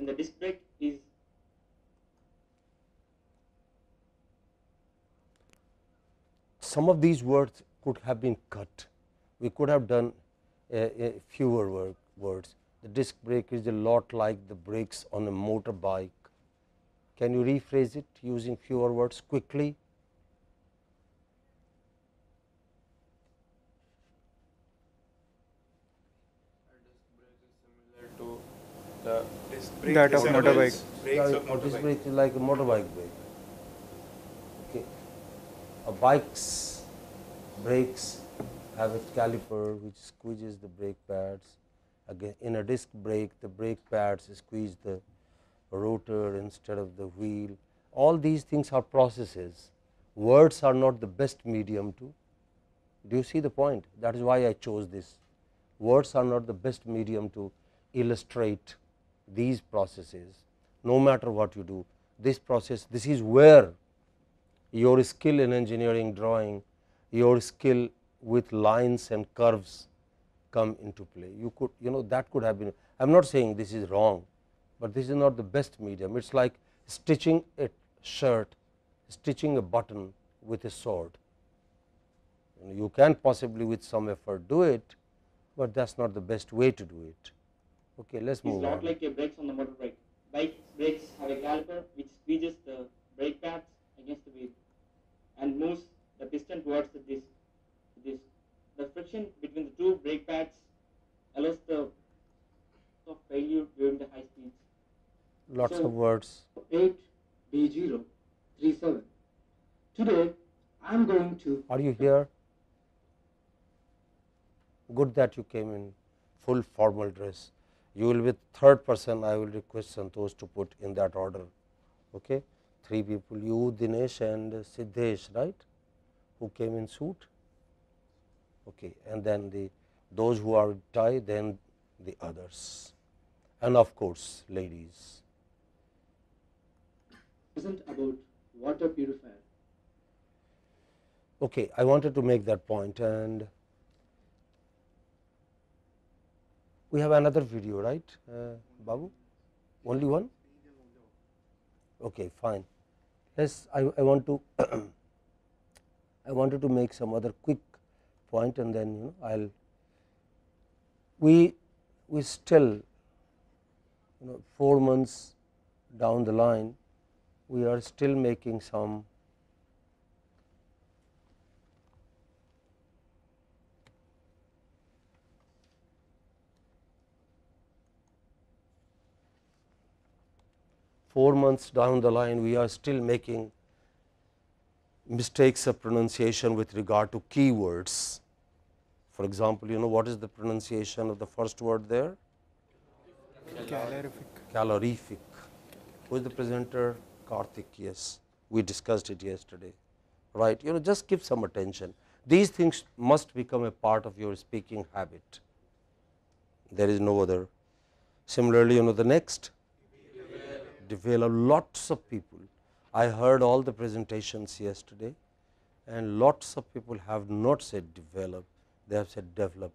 and the disc brake is some of these words could have been cut. We could have done fewer words. The disc brake is a lot like the brakes on a motorbike. Can you rephrase it using fewer words quickly? To the disc brake That of resembles motorbike. brakes Yeah, of a disc motorbike. brake is like a motorbike brake. Okay. A bike's brakes have a caliper which squeezes the brake pads. Again, in a disc brake, the brake pads squeeze the rotor instead of the wheel. All these things are processes. Words are not the best medium to. Do you see the point? That is why I chose this. Words are not the best medium to illustrate these processes. No matter what you do, this process, this is where your skill in engineering drawing, your skill with lines and curves come into play. You could, that could have been, I am not saying this is wrong, but this is not the best medium. It is like stitching a shirt, stitching a button with a sword. You can possibly with some effort do it, but that is not the best way to do it. Okay, let us is move not on. like a brakes on the motorbike. Bike brakes have a caliper which squeezes the brake pads against the wheel and moves the piston towards the disc. The friction between the two brake pads allows the of failure during the high speeds. Lots So, of words. 8B037. Today I am going to. Are you here? Good that you came in full formal dress. You will be third person. I will request Santosh to put in that order. Okay, 3 people, you, Dinesh and Siddhesh, right, who came in suit. Okay, and then those who are tie, then the others, and of course ladies. Isn't about water purifier. Okay, I wanted to make that point, and we have another video, right, Babu? Only one? Okay, fine. Yes, I want to I wanted to make some other quick point, and then I'll we still 4 months down the line, we are still making some down the line, we are still making mistakes of pronunciation with regard to keywords. For example, what is the pronunciation of the first word there? Calorific. Calorific. Who is the presenter? Karthik. Yes, we discussed it yesterday, right? Just give some attention. These things must become a part of your speaking habit. There is no other. Similarly, the next, develop. Lots of people, I heard all the presentations yesterday, and lots of people have not said develop, they have said develop,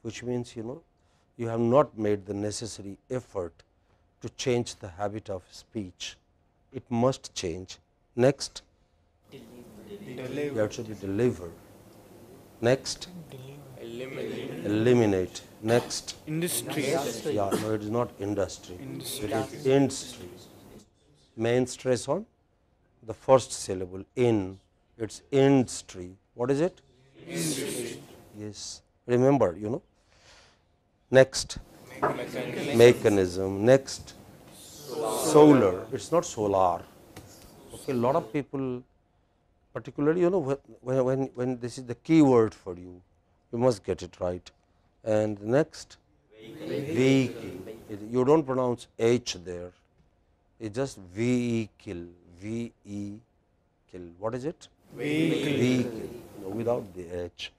which means you have not made the necessary effort to change the habit of speech. It must change. Next, that should be deliver. Next, eliminate. Next, Industry. yeah, no, it is not industry, it is industry. Main stress on the first syllable, in, it is industry. What is it? Industry. Yes, remember, Next, mechanism. Next, solar. It is not solar. Okay, a lot of people, particularly, when this is the key word for you, you must get it right. And next, vehicle. You don't pronounce H there. It's just vehicle. Vehicle. What is it? Vehicle. Without the H.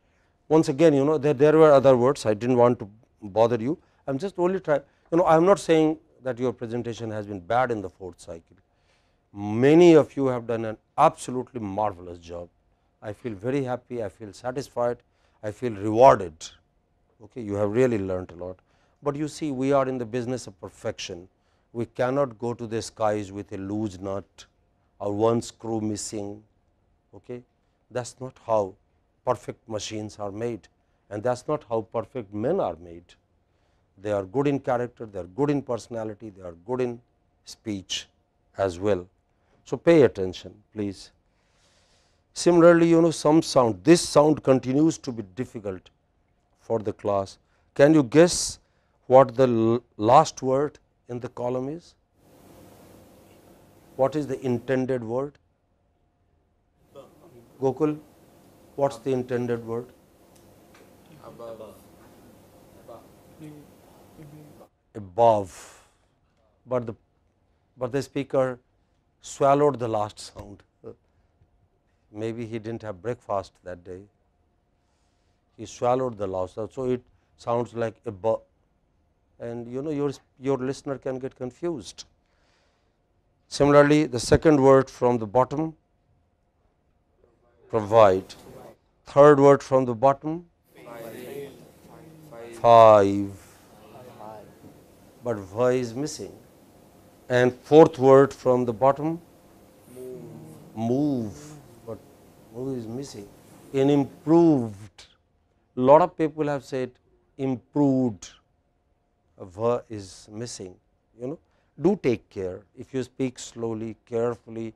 Once again, there were other words. I didn't want to bother you. I am just only trying. I am not saying that your presentation has been bad in the 4th cycle. Many of you have done an absolutely marvelous job. I feel very happy. I feel satisfied. I feel rewarded. Okay, you have really learnt a lot. But you see, we are in the business of perfection. We cannot go to the skies with a loose nut or one screw missing. Okay? That is not how perfect machines are made, and that is not how perfect men are made. They are good in character, they are good in personality, they are good in speech as well. So, pay attention please. Similarly, some sound, this sound continues to be difficult for the class. Can you guess what the last word in the column is? What is the intended word? Gokul, what is the intended word? Above. But the speaker swallowed the last sound. Maybe he did not have breakfast that day. He swallowed the last sound. So, it sounds like above, and your listener can get confused. Similarly, the second word from the bottom, provide. Third word from the bottom, five, but why is missing. And fourth word from the bottom, move, but move is missing. In improved, lot of people have said improved, v is missing. Do take care. If you speak slowly, carefully,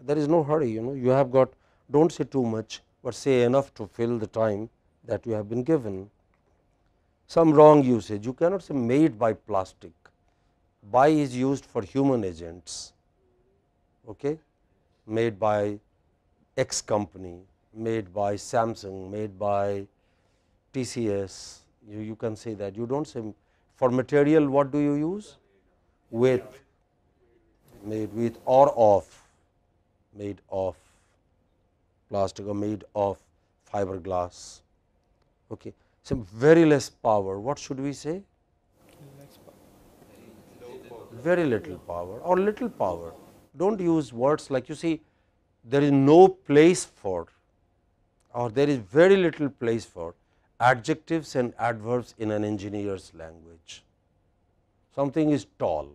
there is no hurry. You have got, do not say too much, but say enough to fill the time that you have been given. Some wrong usage, you cannot say made by plastic. By is used for human agents, okay? Made by X company, made by Samsung, made by TCS, you can say that. You do not say for material, what do you use? With, made with or of, made of plastic or made of fiberglass. Okay. So, very less power, what should we say? Very little power or little power. Do not use words like, you see, there is no place for, or there is very little place for adjectives and adverbs in an engineer's language. Something is tall.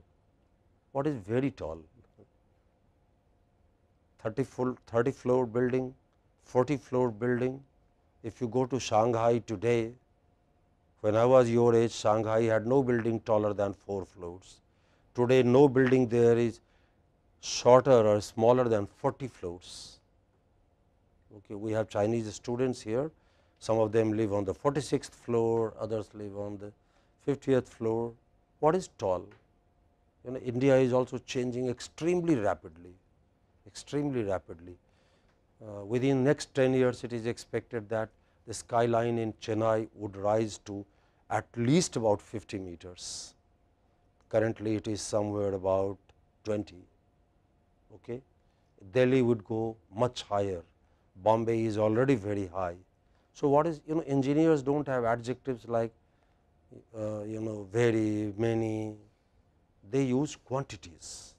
What is very tall? 30 floor building, 40 floor building. If you go to Shanghai today, when I was your age, Shanghai had no building taller than 4 floors. Today, no building there is shorter or smaller than 40 floors. Okay, we have Chinese students here. Some of them live on the 46th floor, others live on the 50th floor. What is tall? India is also changing extremely rapidly, extremely rapidly. Within next 10 years, it is expected that the skyline in Chennai would rise to at least about 50 meters. Currently, it is somewhere about 20. Okay. Delhi would go much higher. Bombay is already very high. So, what is, engineers do not have adjectives like very, many, they use quantities.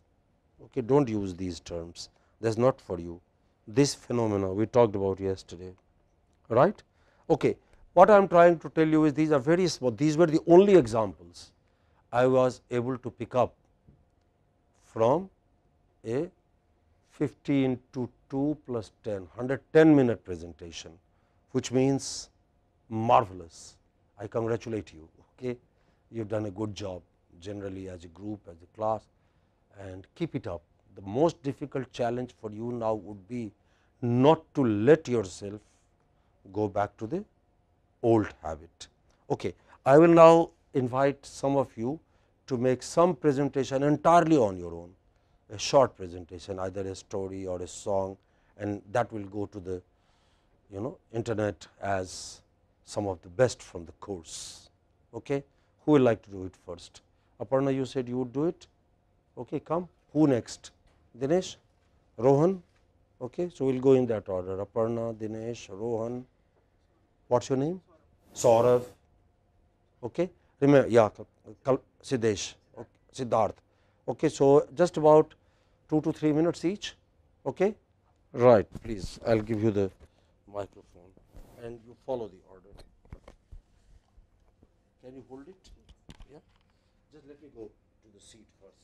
Okay. Do not use these terms, that is not for you. This phenomena we talked about yesterday, right. Okay. What I am trying to tell you is these are very small, these were the only examples I was able to pick up from a 15 to 2 plus 10, 110-minute presentation, which means marvelous. I congratulate you. Okay. You have done a good job generally as a group, as a class, and keep it up. The most difficult challenge for you now would be not to let yourself go back to the old habit. Okay. I will now invite some of you to make some presentation entirely on your own, a short presentation, either a story or a song, and that will go to the internet as some of the best from the course. Okay. Who would like to do it first? Aparna, you said you would do it. Okay, come. Who next? Dinesh, Rohan. Okay, so we will go in that order. Aparna, Dinesh, Rohan. What's your name? Saurav. Okay. Remember, yeah, Siddesh, okay. Siddharth. Okay, so just about 2 to 3 minutes each. Okay. Right. Please, I will give you the microphone and you follow the order. Can you hold it? Yeah. Just let me go to the seat first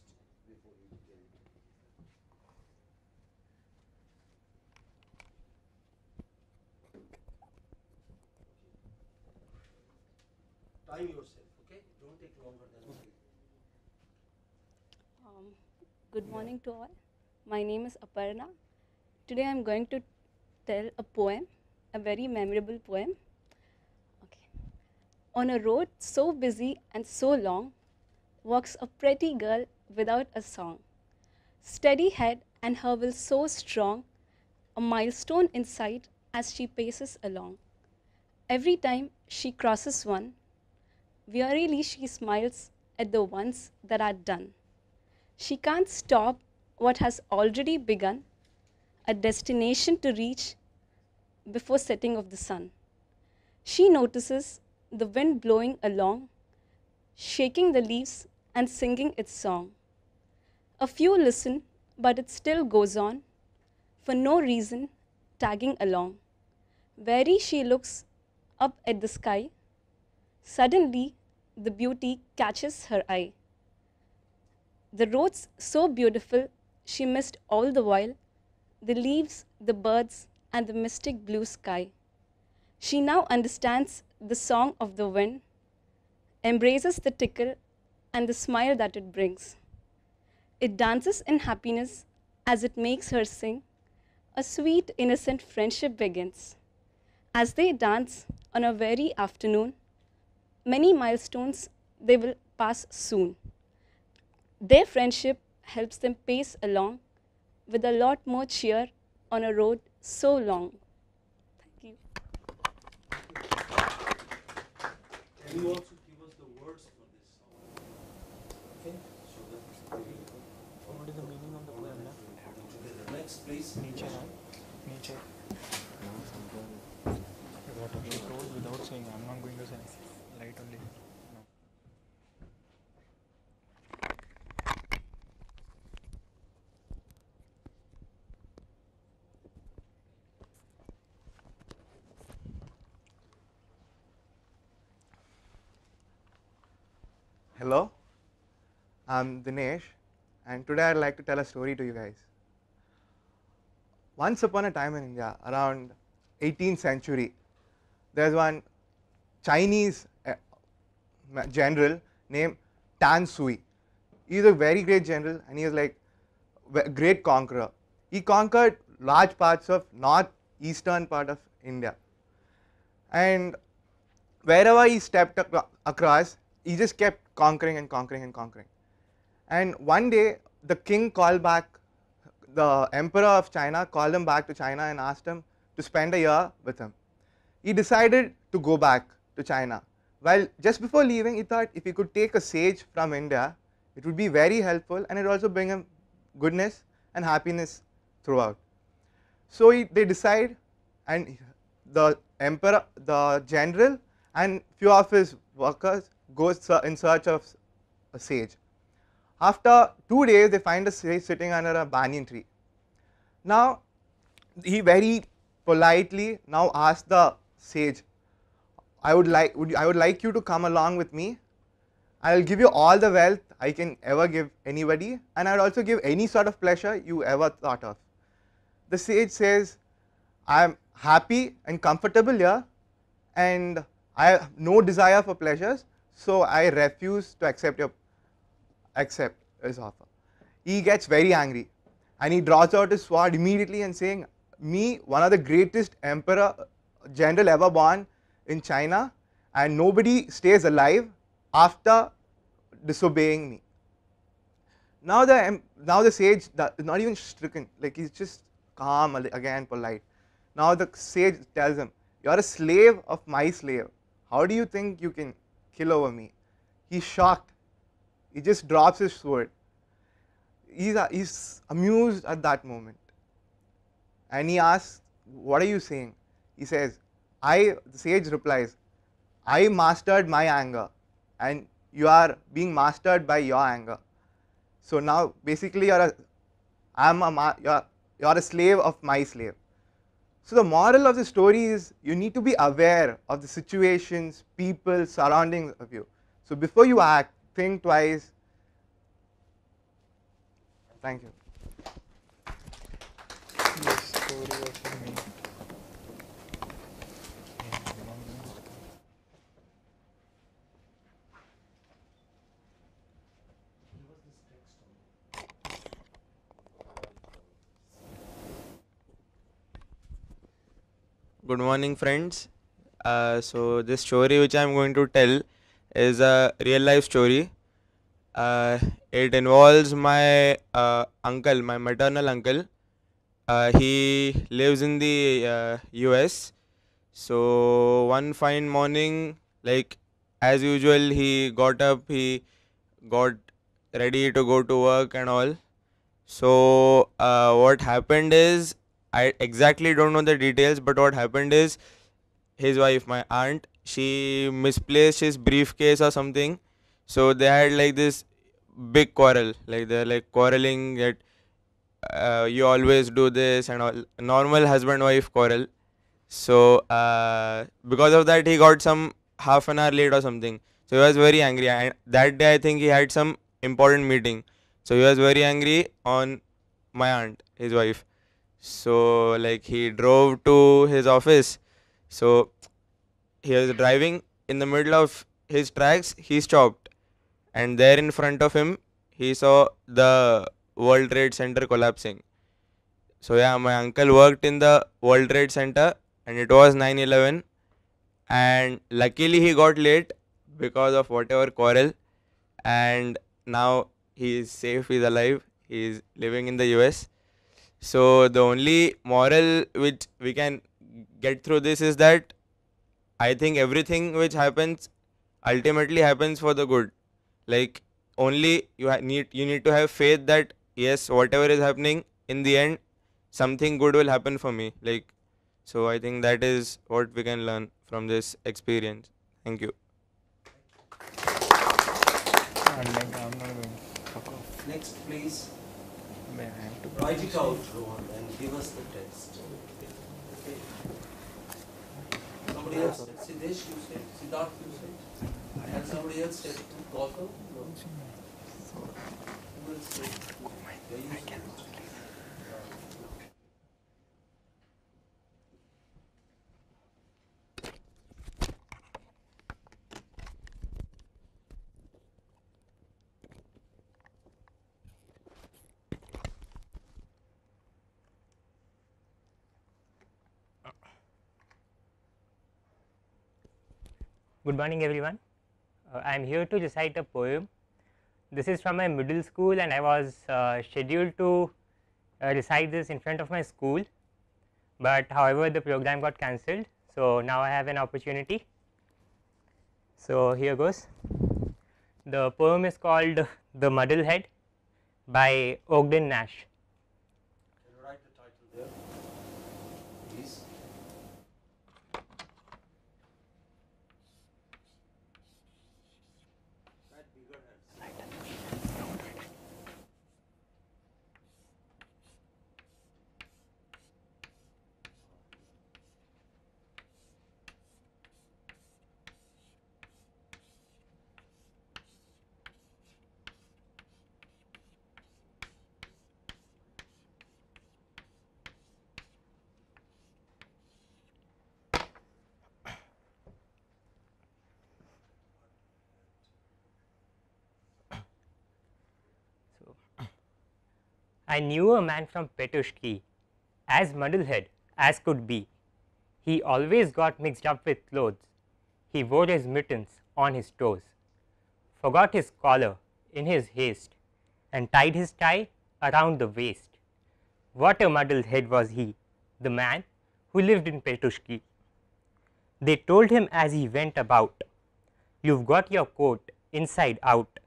before you begin. Time yourself, okay? Don't take longer than a minute. Good morning to all. My name is Aparna. Today I am going to tell a poem, a very memorable poem. Okay. On a road so busy and so long, walks a pretty girl without a song. Steady head and her will so strong, a milestone in sight as she paces along. Every time she crosses one, wearily she smiles at the ones that are done. She can't stop what has already begun, a destination to reach before setting of the sun. She notices the wind blowing along, shaking the leaves and singing its song. A few listen, but it still goes on, for no reason, tagging along. Wary she looks up at the sky. Suddenly, the beauty catches her eye. The roads so beautiful, she missed all the while, the leaves, the birds, and the mystic blue sky. She now understands the song of the wind, embraces the tickle and the smile that it brings. It dances in happiness as it makes her sing. A sweet, innocent friendship begins. As they dance on a very afternoon, many milestones they will pass soon. Their friendship helps them pace along with a lot more cheer on a road so long. Thank you. Can you also give us the words for this song? Okay, so that What is the meaning of the poem? together. Next, please. Nature. Nature. What she told without saying, I'm not going to say. Light only. No. Hello, I'm Dinesh, and today I'd like to tell a story to you guys. Once upon a time in India, around 18th century, there's one Chinese general named Tan Sui. He's a very great general, and he was like a great conqueror. He conquered large parts of northeastern part of India, and wherever he stepped across, he just kept conquering and conquering and conquering. And one day, the king called back, the emperor of China called him back to China and asked him to spend a year with him. He decided to go back to China. Well, just before leaving, he thought if he could take a sage from India, it would be very helpful and it would also bring him goodness and happiness throughout. So they decide, and the emperor, the general, and few of his workers goes in search of a sage. After 2 days, they find a sage sitting under a banyan tree. Now, he very politely now asks the sage, I would like you to come along with me. I will give you all the wealth I can ever give anybody, and I will also give any sort of pleasure you ever thought of. The sage says, I am happy and comfortable here, and I have no desire for pleasures, so I refuse to accept his offer. He gets very angry, and he draws out his sword immediately and saying, me, one of the greatest emperor general ever born in China, and nobody stays alive after disobeying me. Now the sage is not even stricken, like he's just calm, again polite. Now the sage tells him, you are a slave of my slave. How do you think you can kill over me? He's shocked. He just drops his sword. He's amused at that moment. And he asks, what are you saying? He says, the sage replies, I mastered my anger and you are being mastered by your anger. So now basically you're a slave of my slave. So the moral of the story is you need to be aware of the situations, people, surroundings of you. So before you act, think twice Thank you. This story was for me. Yeah, I'm not going to school. Good morning, friends. So this story which I am going to tell is a real life story. It involves my uncle, my maternal uncle. He lives in the US. So one fine morning, like as usual, he got up, he got ready to go to work and all. So what happened is, I exactly don't know the details, but what happened is his wife, my aunt, she misplaced his briefcase or something. So they had like this big quarrel, like they're like quarreling that you always do this and all, normal husband wife quarrel. So because of that, he got some half an hour late or something. So he was very angry, and that day I think he had some important meeting. So he was very angry on my aunt, his wife. So like he drove to his office. So he was driving in the middle of his tracks. He stopped, and there in front of him, he saw the World Trade Center collapsing. So yeah, my uncle worked in the World Trade Center, and it was 9/11. And luckily he got late because of whatever quarrel, and now he is safe, he's alive, he is living in the US. So the only moral which we can get through this is that I think everything which happens ultimately happens for the good. Like only you need to have faith that yes, whatever is happening in the end, something good will happen for me. Like, so I think that is what we can learn from this experience. Thank you. I'm not going. Fuck off. Next, please Man, I have to write it out, Rohan, and give us the text. Okay. Somebody else said, Siddesh, you said, Siddharth, you said. And somebody else said, Gautam? No. Who else said? Yeah, you said. Good morning, everyone. I am here to recite a poem. This is from my middle school, and I was scheduled to recite this in front of my school, but however the program got cancelled, so now I have an opportunity. So here goes. The poem is called The Muddle Head by Ogden Nash. Can you write the title there? Please. Write bigger heads. I knew a man from Petushki, as muddlehead as could be. He always got mixed up with clothes. He wore his mittens on his toes, forgot his collar in his haste, and tied his tie around the waist. What a muddlehead was he, the man who lived in Petushki. They told him as he went about, "You've got your coat inside out."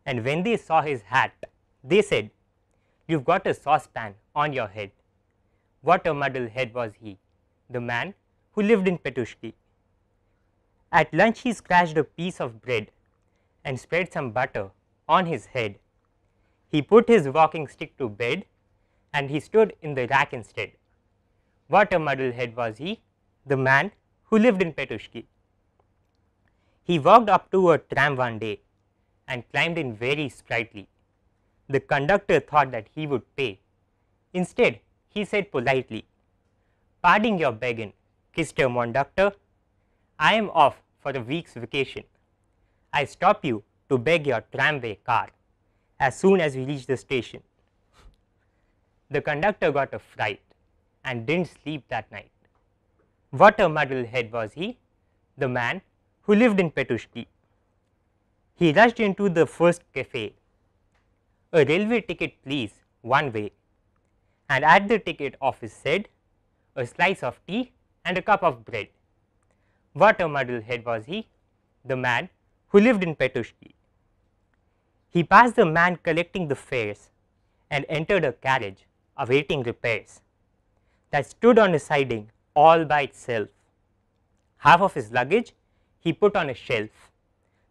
And when they saw his hat, they said, "You've got a saucepan on your head." What a muddlehead was he, the man who lived in Petushki. At lunch he scratched a piece of bread and spread some butter on his head. He put his walking stick to bed, and he stood in the rack instead. What a muddlehead was he, the man who lived in Petushki. He walked up to a tram one day and climbed in very sprightly. The conductor thought that he would pay. Instead, he said politely, "Pardon your begging, Mr. Conductor. I am off for a week's vacation. I stop you to beg your tramway car as soon as we reach the station." The conductor got a fright and didn't sleep that night. What a muddlehead was he, the man who lived in Petushki. He rushed into the first cafe. "A railway ticket please, one way," and at the ticket office said, "A slice of tea and a cup of bread." What a muddlehead was he, the man who lived in Petushki. He passed the man collecting the fares and entered a carriage awaiting repairs that stood on a siding all by itself. Half of his luggage he put on a shelf,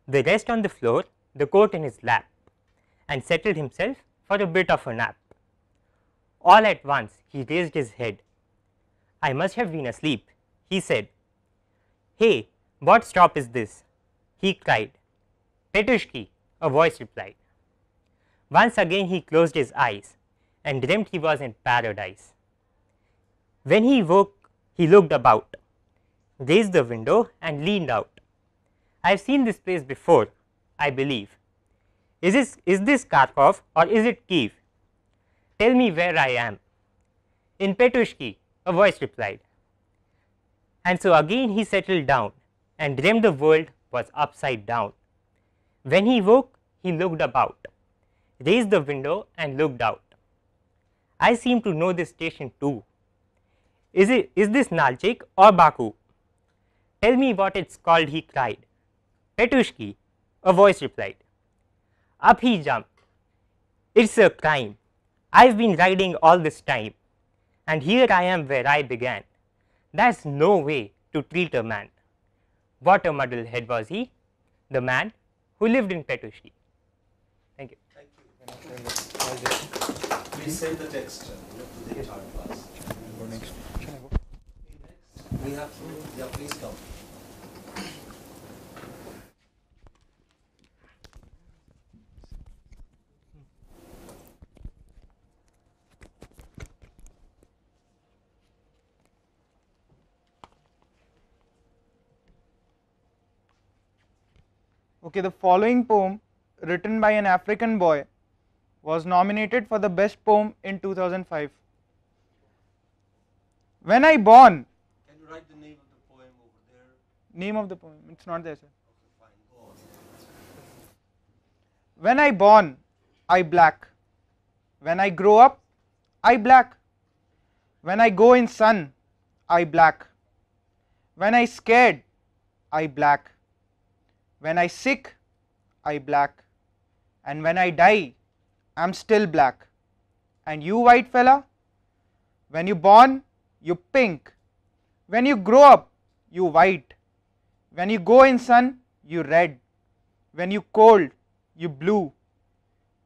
the rest on the floor, the coat in his lap, and settled himself for a bit of a nap. All at once he raised his head. "I must have been asleep," he said. "Hey, what stop is this?" he cried. "Petushki," a voice replied. Once again he closed his eyes and dreamt he was in paradise. When he woke, he looked about, raised the window and leaned out. "I have seen this place before, I believe. Is this Kharkov or is it Kiev? Tell me where I am." "In Petushki," a voice replied. And so again he settled down and dreamed the world was upside down. When he woke, he looked about, raised the window and looked out. "I seem to know this station too. Is this Nalchik or Baku? Tell me what it's called," he cried. "Petushki," a voice replied. Up he jumped. "It's a crime. I've been riding all this time, and here I am where I began. That's no way to treat a man." What a muddlehead was he, the man who lived in Petushki. Thank you. Please send the text to the entire class. Go next. We have to, yeah, please come. Okay, the following poem, written by an African boy, was nominated for the best poem in 2005. When I born. Can you write the name of the poem over there? Name of the poem, it's not there, sir. Okay, fine, go on. When I born, I black. When I grow up, I black. When I go in sun, I black. When I scared, I black. When I sick, I black. And when I die, I'm still black. And you white fella, when you born, you pink. When you grow up, you white. When you go in sun, you red. When you cold, you blue.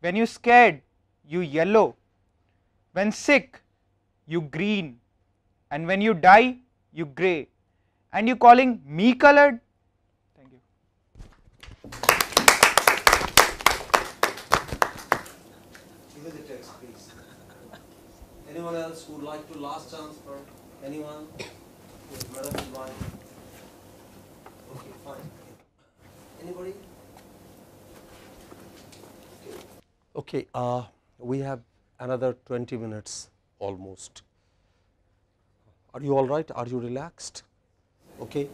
When you scared, you yellow. When sick, you green. And when you die, you grey. And you calling me colored? Thank you. Give me the text, please. Anyone else who would like to last chance for anyone? Yes, Madam is mine. Okay, fine. Anybody? Okay, we have another 20 minutes almost. Are you all right? Are you relaxed? Okay.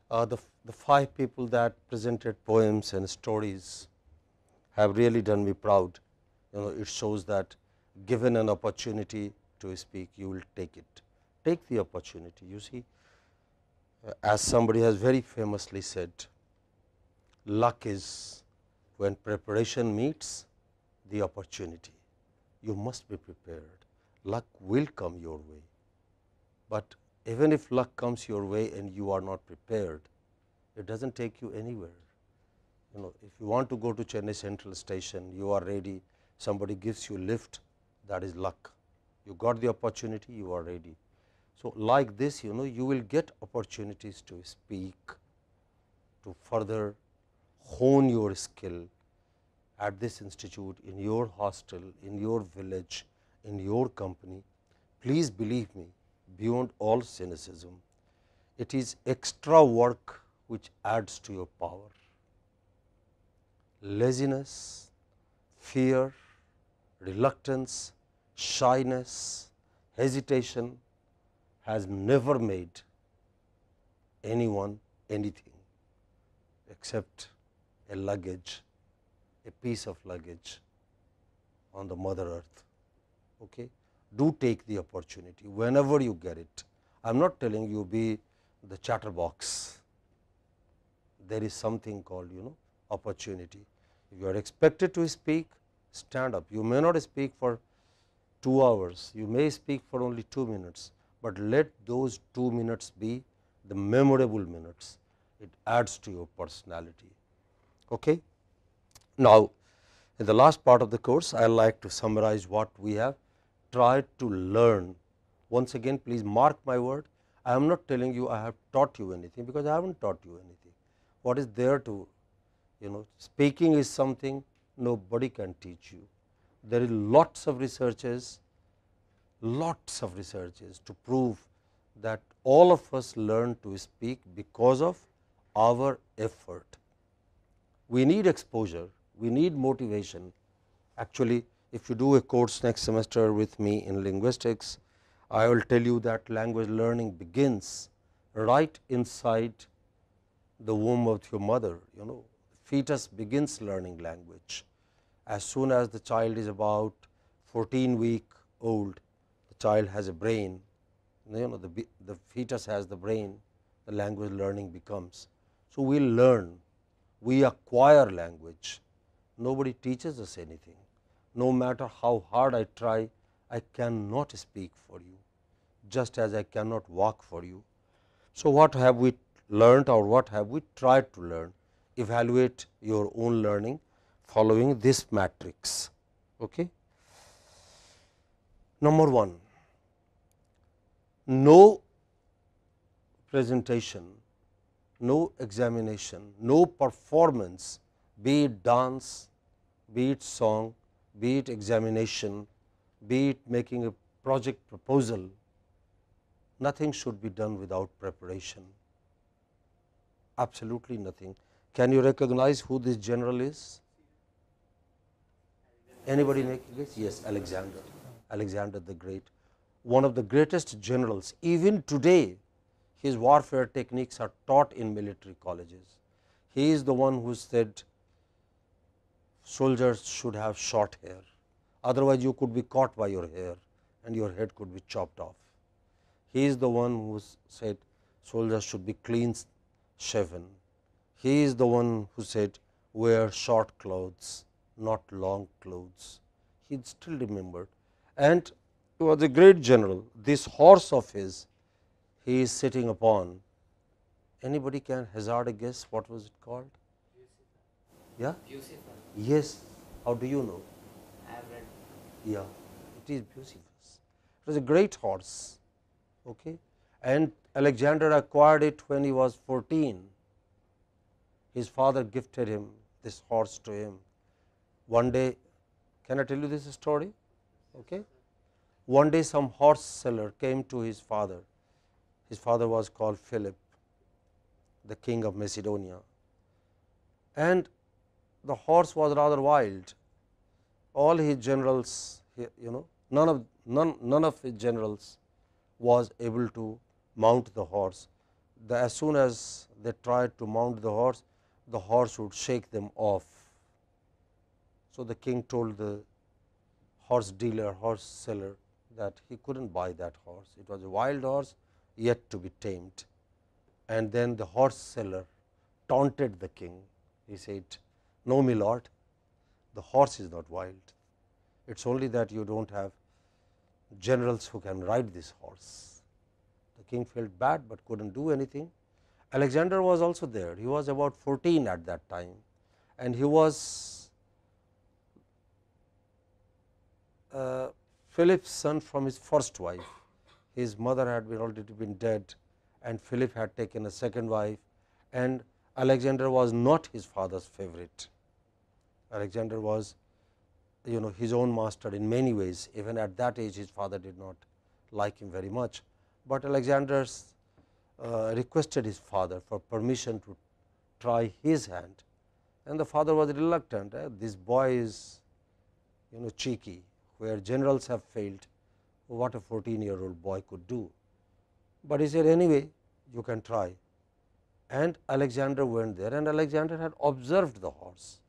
The 5 people that presented poems and stories have really done me proud. You know, it shows that given an opportunity to speak, you will take it. Take the opportunity. You see, as somebody has very famously said, luck is when preparation meets the opportunity. You must be prepared. Luck will come your way. But even if luck comes your way and you are not prepared, it does not take you anywhere. You know, if you want to go to Chennai Central Station, you are ready, somebody gives you lift, that is luck. You got the opportunity, you are ready. So, like this, you know, you will get opportunities to speak, to further hone your skill, at this institute, in your hostel, in your village, in your company, please believe me, beyond all cynicism, it is extra work which adds to your power. Laziness, fear, reluctance, shyness, hesitation has never made anyone anything except a luggage, a piece of luggage on the mother earth. Okay? Do take the opportunity whenever you get it. I am not telling you be the chatterbox. There is something called opportunity. If you are expected to speak, stand up. You may not speak for 2 hours, you may speak for only 2 minutes, but let those 2 minutes be the memorable minutes. It adds to your personality. Okay? Now, in the last part of the course, I will like to summarize what we have tried to learn. Once again, please mark my word, I am not telling you I have taught you anything, because I have not taught you anything. What is there to, speaking is something nobody can teach you. There is lots of researches to prove that all of us learn to speak because of our effort. We need exposure, we need motivation. Actually, if you do a course next semester with me in linguistics, I will tell you that language learning begins right inside the womb of your mother. Fetus begins learning language. As soon as the child is about 14-week old, the child has a brain, the fetus has the brain, the language learning becomes. So, we learn, we acquire language, nobody teaches us anything. No matter how hard I try, I cannot speak for you, just as I cannot walk for you. So, what have we learned, or what have we tried to learn? Evaluate your own learning following this matrix. Okay. Number 1, no presentation, no examination, no performance, be it dance, be it song, be it examination, be it making a project proposal, nothing should be done without preparation. Absolutely nothing. Can you recognize who this general is? Anybody make a guess? Yes, Alexander. Alexander the Great, one of the greatest generals. Even today, his warfare techniques are taught in military colleges. He is the one who said soldiers should have short hair, otherwise you could be caught by your hair and your head could be chopped off. He is the one who said soldiers should be clean shaven. He is the one who said wear short clothes, not long clothes. He is still remembered, and he was a great general. This horse of his, he is sitting upon. Anybody can hazard a guess what was it called? Yeah? Yes. How do you know? I have read. Yeah, it is Bucephalus. It was a great horse. Okay. And Alexander acquired it when he was 14. His father gifted him this horse to him. One day, can I tell you this story? Okay. One day some horse seller came to his father. His father was called Philip, the king of Macedonia, and the horse was rather wild. All his generals, none of his generals was able to mount the horse. As soon as they tried to mount the horse would shake them off. So, the king told the horse dealer, horse seller, that he could not buy that horse. It was a wild horse yet to be tamed. And then the horse seller taunted the king. He said, no, my lord, the horse is not wild. It is only that you do not have generals who can ride this horse. The king felt bad, but could not do anything. Alexander was also there. He was about 14 at that time, and he was Philip's son from his first wife. His mother had already been dead, and Philip had taken a second wife, and Alexander was not his father's favorite. Alexander was his own master in many ways. Even at that age his father did not like him very much, but Alexander requested his father for permission to try his hand, and the father was reluctant. This boy is cheeky, where generals have failed, what a 14-year-old boy could do. But he said, anyway you can try, and Alexander went there, and Alexander had observed the horse.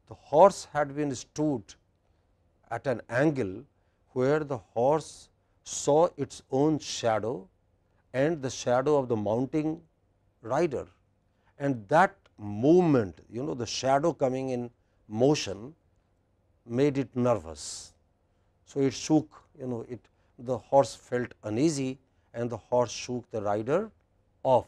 The horse had been stood at an angle where the horse saw its own shadow and the shadow of the mounting rider, and that movement, the shadow coming in motion made it nervous. So, it shook, the horse felt uneasy and the horse shook the rider off.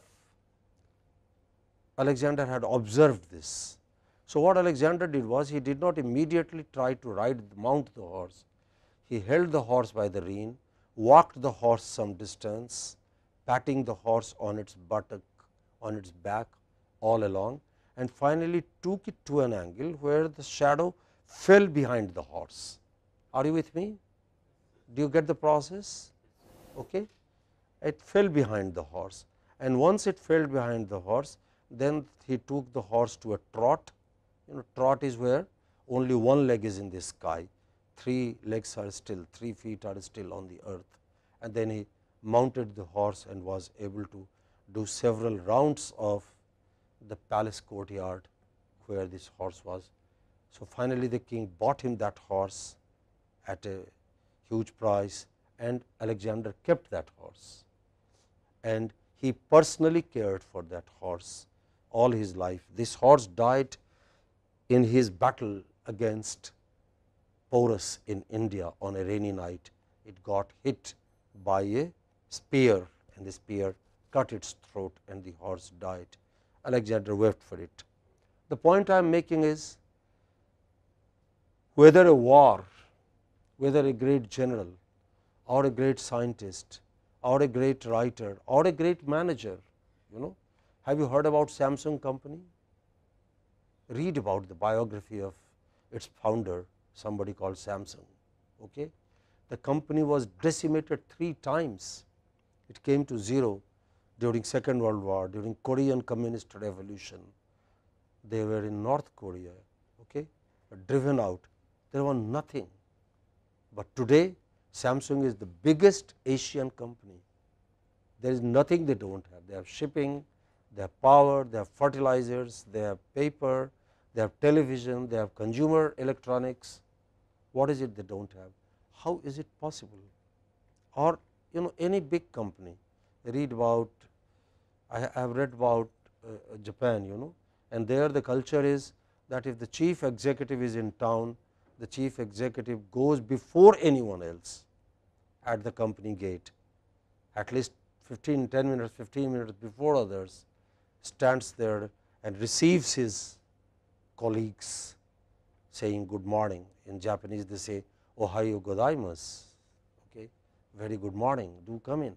Alexander had observed this. So, what Alexander did was, he did not immediately try to mount the horse. He held the horse by the rein, walked the horse some distance, patting the horse on its buttock, on its back all along, and finally took it to an angle where the shadow fell behind the horse. Are you with me? Do you get the process? Okay. It fell behind the horse, and once it fell behind the horse, then he took the horse to a trot. Trot is where only one leg is in the sky, 3 legs are still, 3 feet are still on the earth, and then he mounted the horse and was able to do several rounds of the palace courtyard where this horse was. So, finally, the king bought him that horse at a huge price, and Alexander kept that horse, and he personally cared for that horse all his life. This horse died in his battle against Porus in India on a rainy night. It got hit by a spear, and the spear cut its throat, and the horse died. Alexander wept for it. The point I am making is, whether a war, whether a great general or a great scientist or a great writer or a great manager, have you heard about Samsung company? Read about the biography of its founder, somebody called Samsung. Okay? The company was decimated 3 times. It came to 0 during Second World War, during Korean Communist Revolution. They were in North Korea, okay, driven out. There was nothing. But today Samsung is the biggest Asian company. There is nothing they do not have. They have shipping, they have power, they have fertilizers, they have paper, they have television, they have consumer electronics. What is it they do not have? How is it possible? Or any big company, read about, I have read about Japan, and there the culture is that if the chief executive is in town, the chief executive goes before anyone else at the company gate, at least 10 minutes, 15 minutes before others, stands there and receives his colleagues saying good morning. In Japanese they say Ohayo godaimasu, okay, very good morning, do come in.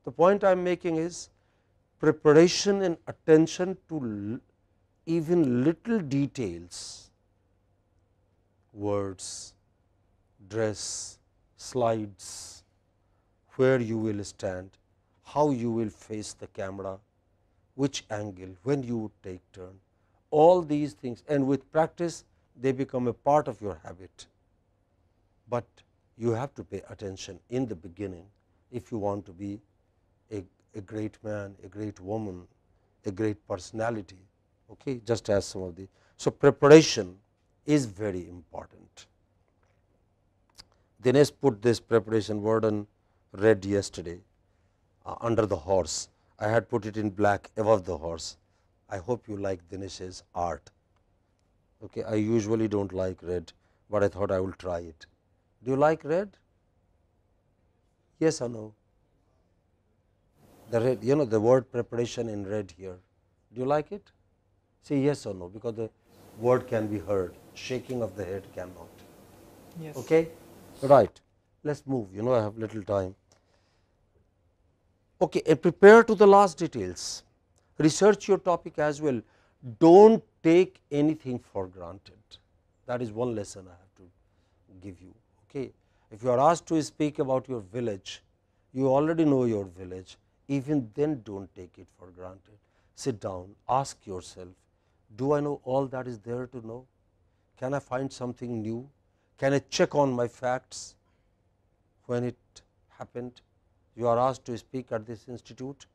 The point I am making is preparation and attention to even little details, words, dress, slides, where you will stand, how you will face the camera, which angle, when you would take turn, all these things, and with practice they become a part of your habit. But you have to pay attention in the beginning if you want to be a great man, a great woman, a great personality, okay, just as some of the. So, preparation is very important. Dinesh put this preparation word on red yesterday under the horse. I had put it in black above the horse. I hope you like Dinesh's art. Okay, I usually do not like red, but I thought I will try it. Do you like red? Yes or no? The red, the word preparation in red here. Do you like it? Say yes or no, because the word can be heard. Shaking of the head cannot. Yes. Okay, right. Let's move. I have little time. Okay, and prepare to the last details. Research your topic as well. Don't take anything for granted. That is one lesson I have to give you. Okay. If you are asked to speak about your village, you already know your village, even then do not take it for granted. Sit down, ask yourself, do I know all that is there to know? Can I find something new? Can I check on my facts when it happened? You are asked to speak at this institute.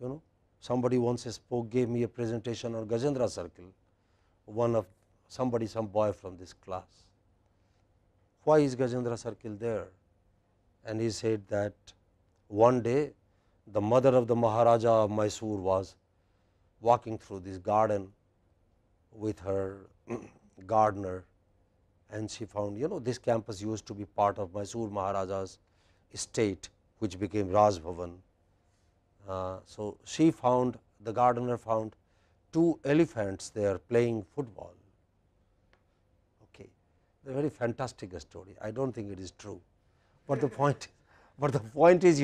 You know, somebody once spoke, gave me a presentation on Gajendra Circle, some boy from this class. Why is Gajendra Circle there? And he said that one day the mother of the Maharaja of Mysore was walking through this garden with her gardener, and she found, this campus used to be part of Mysore Maharaja's estate, which became Raj Bhavan. So she found, the gardener found 2 elephants there playing football. Okay, a very fantastic story. I don't think it is true, but the point is,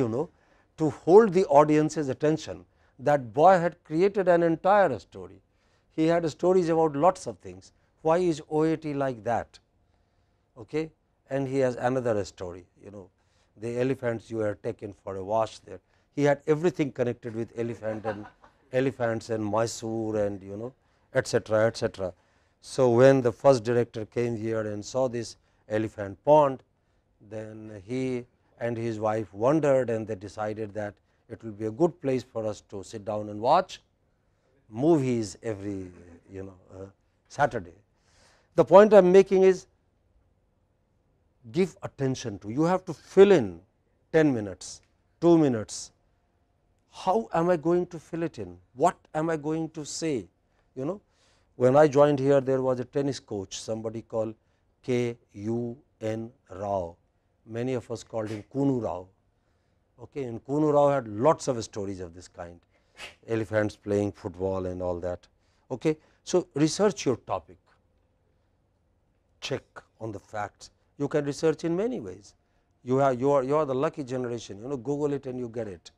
to hold the audience's attention, that boy had created an entire story. He had stories about lots of things. Why is OAT like that? Okay, and he has another story. The elephants you were taken for a wash there. He had everything connected with elephants and Mysore and etc., etc. So when the first director came here and saw this elephant pond, then he and his wife wondered, and they decided that it will be a good place for us to sit down and watch movies every Saturday. The point I am making is, give attention to, you have to fill in 10 minutes, 2 minutes. How am I going to fill it in? What am I going to say? When I joined here, there was a tennis coach, somebody called K.U.N. Rao. Many of us called him Kunu Rao. Okay, and Kunu Rao had lots of stories of this kind, elephants playing football and all that. Okay, so research your topic, check on the facts. You can research in many ways. You are the lucky generation. Google it and you get it.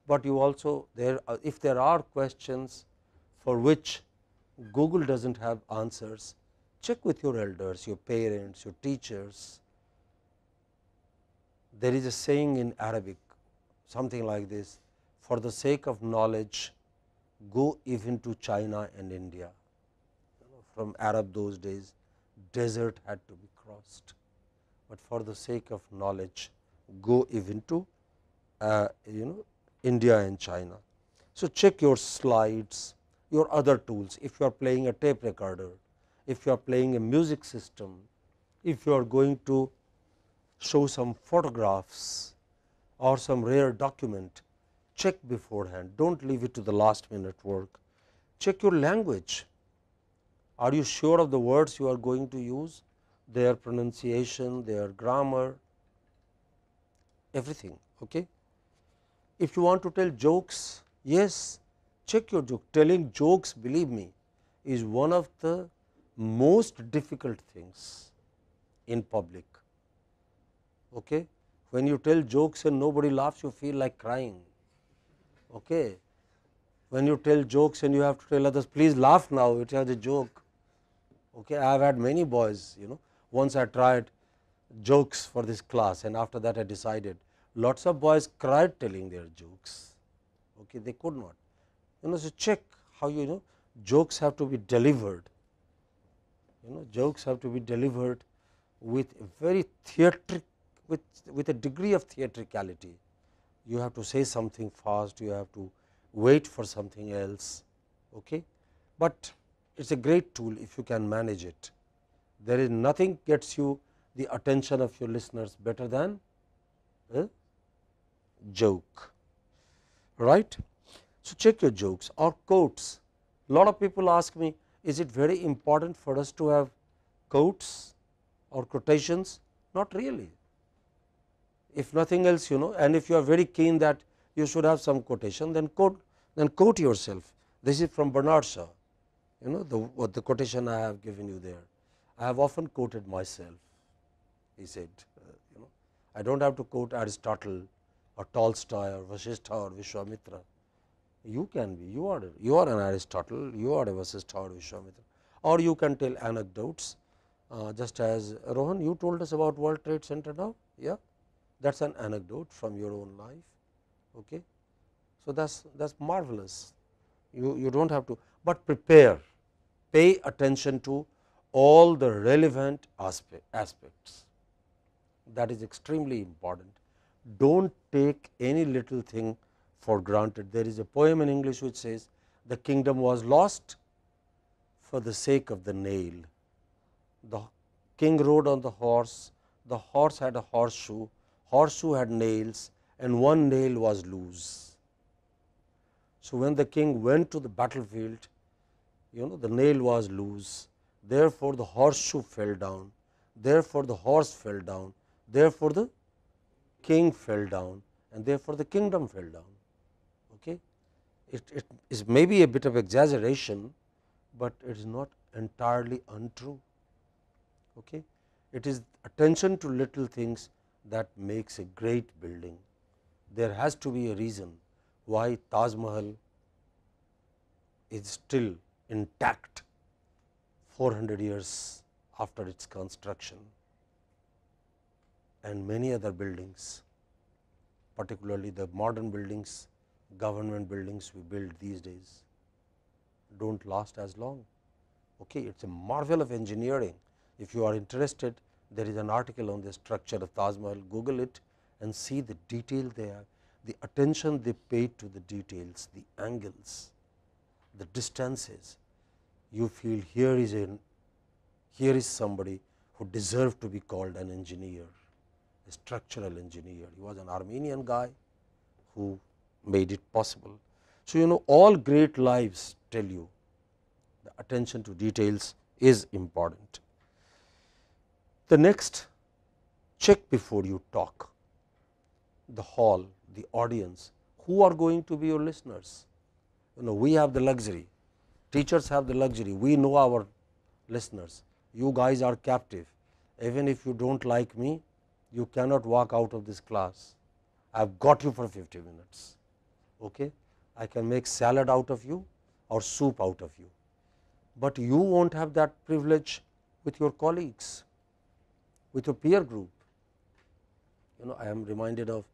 But you also if there are questions for which Google does not have answers, check with your elders, your parents, your teachers. There is a saying in Arabic, something like this: for the sake of knowledge, go even to China and India. From Arab those days, desert had to be crossed, but for the sake of knowledge, go even to India and China. So check your slides, your other tools. If you are playing a tape recorder, if you are playing a music system, if you are going to show some photographs or some rare document, check beforehand. Don't leave it to the last minute work. Check your language. Are you sure of the words you are going to use, their pronunciation, their grammar, everything. Okay. If you want to tell jokes, yes, check your joke. Telling jokes, believe me, is one of the most difficult things in public. Okay. When you tell jokes and nobody laughs, you feel like crying. Okay. When you tell jokes and you have to tell others, please laugh now, it was a joke. Okay. I have had many boys, once I tried jokes for this class, and after that I decided, lots of boys cried telling their jokes. Okay. They could not. So check how jokes have to be delivered. Jokes have to be delivered with a very with a degree of theatricality. You have to say something fast, you have to wait for something else. Okay. But it is a great tool if you can manage it. There is nothing gets you the attention of your listeners better than a joke, right. So check your jokes or quotes. A lot of people ask me, is it very important for us to have quotes or quotations? Not really. If nothing else, and if you are very keen that you should have some quotation, then quote yourself. This is from Bernard Shaw, the quotation I have given you there. I have often quoted myself. He said, I do not have to quote Aristotle or Tolstoy or Vasishtha or Vishwamitra. You can be, you are an Aristotle, you are a Vasishtha or Vishwamitra, or you can tell anecdotes, just as Rohan, you told us about World Trade Center now, yeah, that is an anecdote from your own life. Okay. So, that is marvelous, you do not have to, but prepare, pay attention to all the relevant aspects, that is extremely important. Do not take any little thing for granted. There is a poem in English which says, the kingdom was lost for the sake of the nail. The king rode on the horse had a horseshoe had nails, and one nail was loose. So, when the king went to the battlefield, the nail was loose, therefore, the horseshoe fell down, therefore, the horse fell down, therefore, the king fell down, and therefore, the kingdom fell down. Okay. It is maybe a bit of exaggeration, but it is not entirely untrue. Okay. It is attention to little things that makes a great building. There has to be a reason why Taj Mahal is still intact 400 years after its construction, and many other buildings, particularly the modern buildings, government buildings we build these days, do not last as long. Okay. It is a marvel of engineering. If you are interested, there is an article on the structure of Taj Mahal, Google it and see the detail there, the attention they paid to the details, the angles, the distances. You feel here is somebody who deserved to be called an engineer, a structural engineer. He was an Armenian guy who made it possible. So, all great lives tell you the attention to details is important. The next, check before you talk, the hall, the audience, who are going to be your listeners. We have the luxury, teachers have the luxury, we know our listeners, you guys are captive. Even if you do not like me, you cannot walk out of this class. I have got you for 50 minutes. Okay? I can make salad out of you or soup out of you, but you will not have that privilege with your colleagues, with your peer group. I am reminded of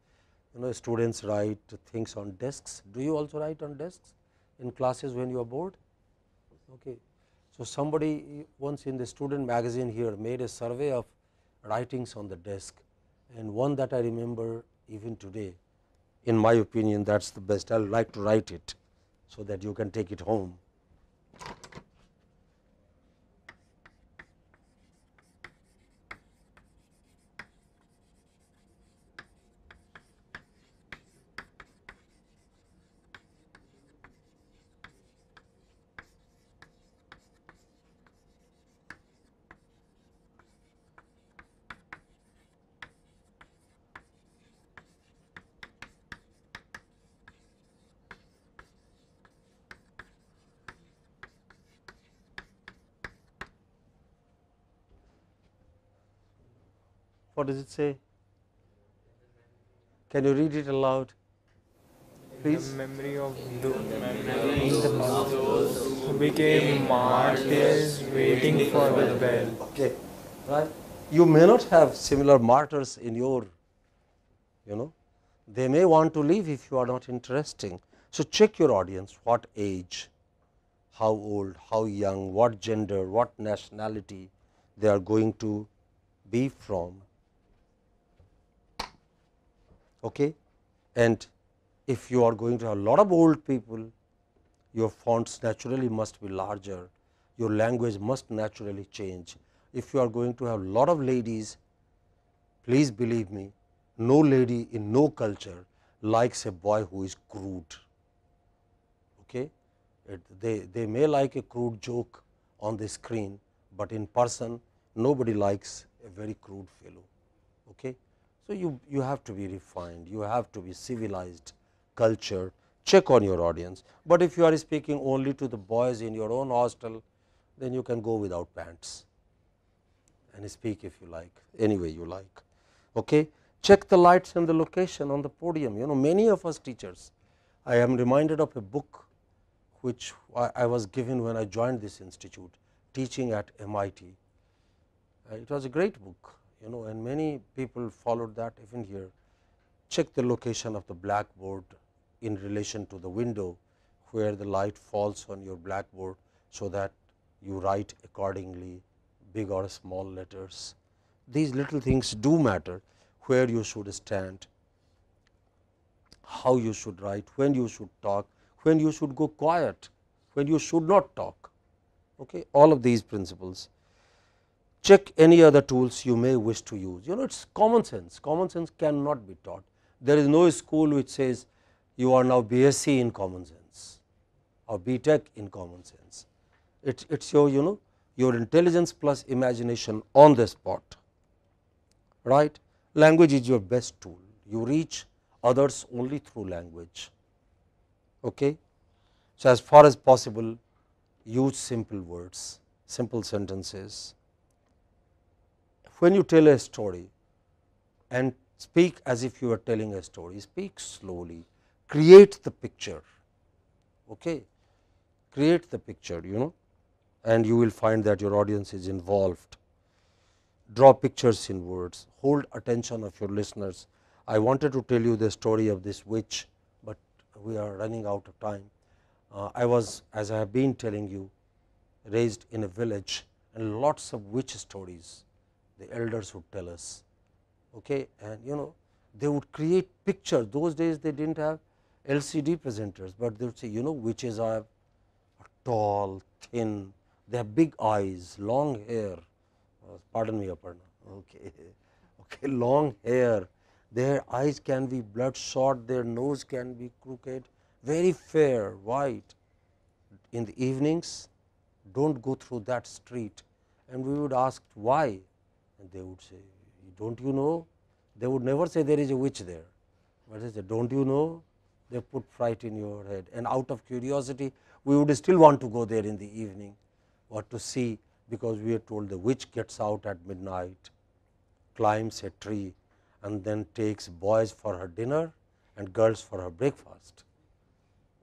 students write things on desks. Do you also write on desks in classes when you are bored? Okay. So, somebody once in the student magazine here made a survey of writings on the desk, and one that I remember even today, in my opinion that is the best. I would like to write it so that you can take it home. What does it say? Can you read it aloud, please? The memory of those who became martyrs waiting for the bell. Okay, right. You may not have similar martyrs in your, they may want to leave if you are not interesting. So, check your audience, what age, how old, how young, what gender, what nationality they are going to be from. Okay. And if you are going to have a lot of old people, your fonts naturally must be larger, your language must naturally change. If you are going to have a lot of ladies, please believe me, no lady in no culture likes a boy who is crude. Okay. They may like a crude joke on the screen, but in person nobody likes a very crude fellow. Okay. So, you have to be refined, you have to be civilized, cultured, check on your audience. But if you are speaking only to the boys in your own hostel, then you can go without pants and speak if you like, any way you like. Okay. Check the lights and the location on the podium. Many of us teachers, I am reminded of a book which I was given when I joined this institute, teaching at MIT. It was a great book, and many people followed that even here. Check the location of the blackboard in relation to the window where the light falls on your blackboard, so that you write accordingly, big or small letters. These little things do matter, where you should stand, how you should write, when you should talk, when you should go quiet, when you should not talk. Okay. All of these principles. Check any other tools you may wish to use. It is common sense. Common sense cannot be taught. There is no school which says you are now BSc in common sense or BTech in common sense. It is your your intelligence plus imagination on the spot, right. Language is your best tool. You reach others only through language. Okay. So, as far as possible, use simple words, simple sentences. When you tell a story and speak as if you are telling a story, speak slowly, create the picture, okay. Create the picture, and you will find that your audience is involved. Draw pictures in words, hold attention of your listeners. I wanted to tell you the story of this witch, but we are running out of time. I was, as I have been telling you, raised in a village, and lots of witch stories the elders would tell us, okay. And they would create pictures. Those days they did not have LCD presenters, but they would say, witches are tall, thin, they have big eyes, long hair, pardon me Aparna, okay, okay, long hair, their eyes can be bloodshot, their nose can be crooked, very fair, white. In the evenings, do not go through that street, and we would ask why, and they would say, don't you know? They would never say there is a witch there, but they say, don't you know? They put fright in your head, and out of curiosity we would still want to go there in the evening or to see, because we are told the witch gets out at midnight, climbs a tree, and then takes boys for her dinner and girls for her breakfast.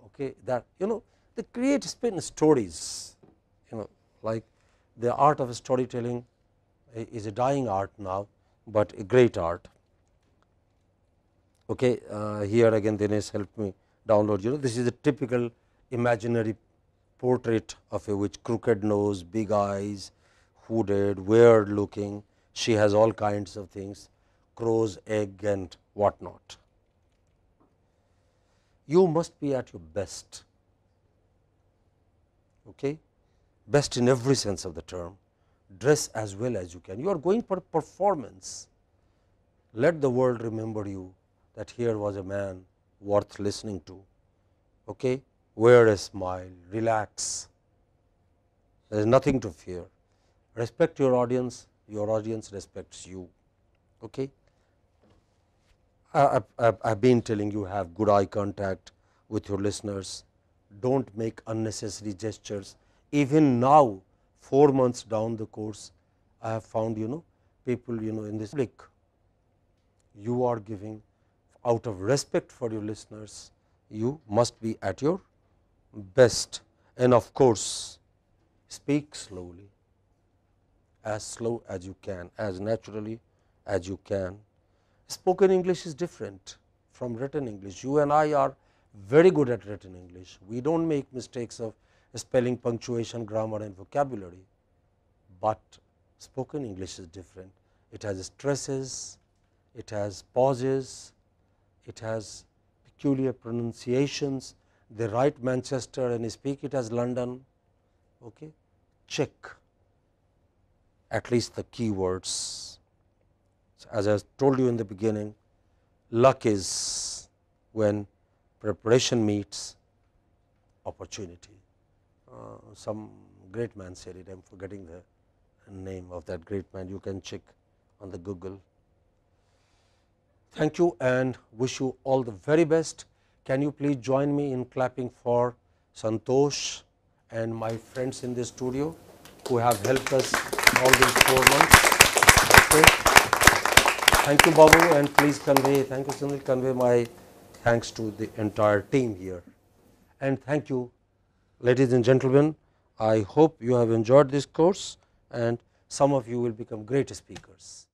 Okay, that they create spin stories, like the art of storytelling is a dying art now, but a great art. Okay, here again Dinesh helped me download. This is a typical imaginary portrait of a witch, crooked nose, big eyes, hooded, weird looking. She has all kinds of things, crow's egg and whatnot. You must be at your best, okay, best in every sense of the term. Dress as well as you can. You are going for performance. Let the world remember you, that here was a man worth listening to. Okay. Wear a smile, relax, there is nothing to fear. Respect your audience respects you. Okay. I have been telling you, have good eye contact with your listeners, do not make unnecessary gestures. Even now, 4 months down the course, I have found people in this public, you are giving out of respect for your listeners, you must be at your best, and of course, speak slowly, as slow as you can, as naturally as you can. Spoken English is different from written English. You and I are very good at written English. We do not make mistakes of spelling, punctuation, grammar and vocabulary, but spoken English is different. It has stresses, it has pauses, it has peculiar pronunciations. They write Manchester and speak it as London. Okay. Check at least the keywords. So, as I told you in the beginning, luck is when preparation meets opportunity. Some great man said it, I am forgetting the name of that great man, you can check on the Google. Thank you and wish you all the very best. Can you please join me in clapping for Santosh and my friends in the studio who have helped us all these 4 months. Okay. Thank you, Babu, and please convey, thank you, Sunil, convey my thanks to the entire team here. And thank you, ladies and gentlemen. I hope you have enjoyed this course, and some of you will become great speakers.